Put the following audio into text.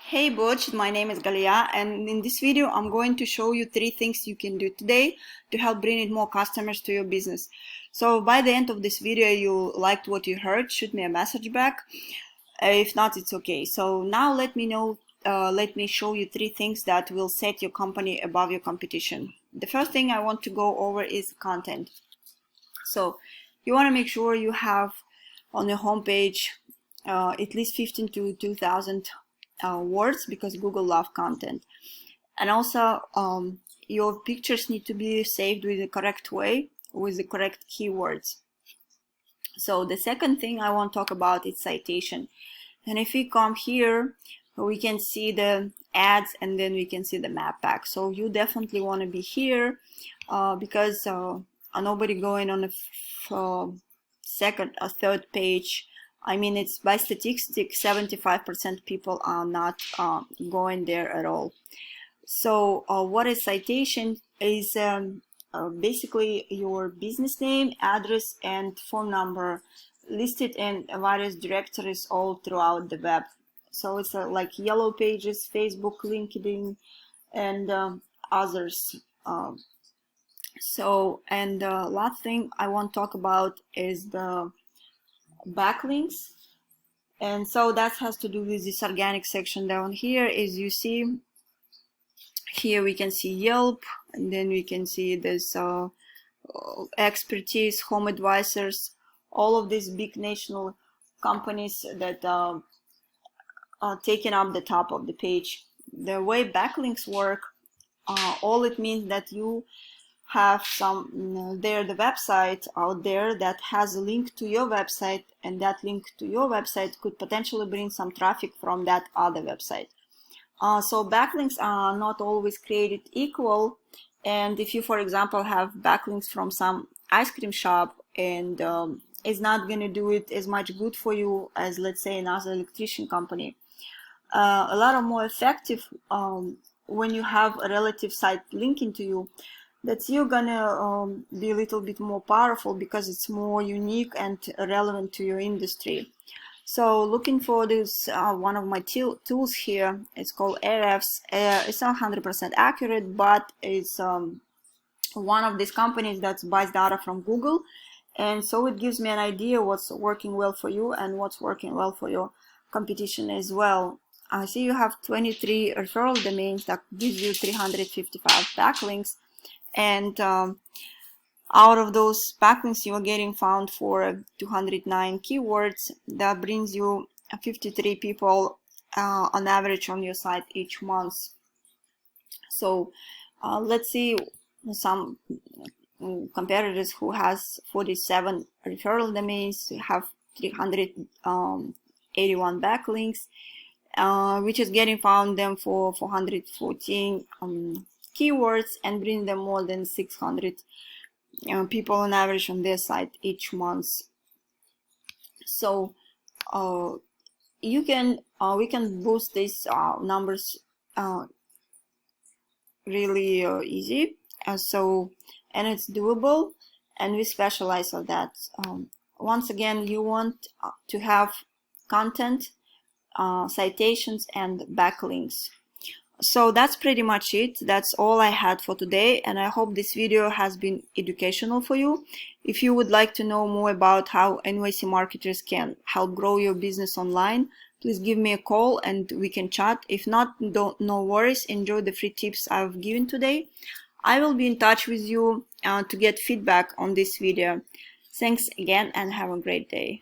Hey Butch, my name is Galia, and in this video I'm going to show you 3 things you can do today to help bring in more customers to your business. So by the end of this video you liked what you heard, shoot me a message back. If not, it's okay. So now let me show you 3 things that will set your company above your competition. The first thing I want to go over is content. So you want to make sure you have on your homepage at least 15 to 2000 words, because Google loves content. And also your pictures need to be saved with the correct way, with the correct keywords. So the second thing I want to talk about is citation. And if we come here, we can see the ads and then we can see the map pack. So you definitely want to be here because nobody going on a second or third page. I mean, it's by statistics, 75% people are not going there at all. So what is citation is basically your business name, address, and phone number listed in various directories all throughout the web. So it's like Yellow Pages, Facebook, LinkedIn, and others. And the last thing I want to talk about is the backlinks. And so that has to do with this organic section down here. As you see here, we can see Yelp, and then we can see this expertise, home advisors, all of these big national companies that are taking up the top of the page. The way backlinks work, all it means that you have the website out there that has a link to your website, and that link to your website could potentially bring some traffic from that other website. So backlinks are not always created equal, and if you, for example, have backlinks from some ice cream shop, and it's not going to do it as much good for you as, let's say, another electrician company. A lot of more effective when you have a relative site linking to you, that you're gonna be a little bit more powerful because it's more unique and relevant to your industry. So looking for this, one of my tools here, it's called Ahrefs. It's not 100% accurate, but it's one of these companies that buys data from Google, and so it gives me an idea what's working well for you and what's working well for your competition as well. I see you have 23 referral domains, that gives you 355 backlinks. And out of those backlinks you are getting found for 209 keywords. That brings you 53 people on average on your site each month. So let's see some competitors who has 47 referral domains, have 381 backlinks, which is getting found them for 414 keywords, and bring them more than 600 people on average on their site each month. So we can boost these numbers really easy, and it's doable, and we specialize on that. Once again, you want to have content, citations, and backlinks. So that's pretty much it. That's all I had for today, and I hope this video has been educational for you. If you would like to know more about how NYC marketers can help grow your business online, please give me a call and we can chat. If not, no worries. Enjoy the free tips I've given today. I will be in touch with you to get feedback on this video. Thanks again and have a great day.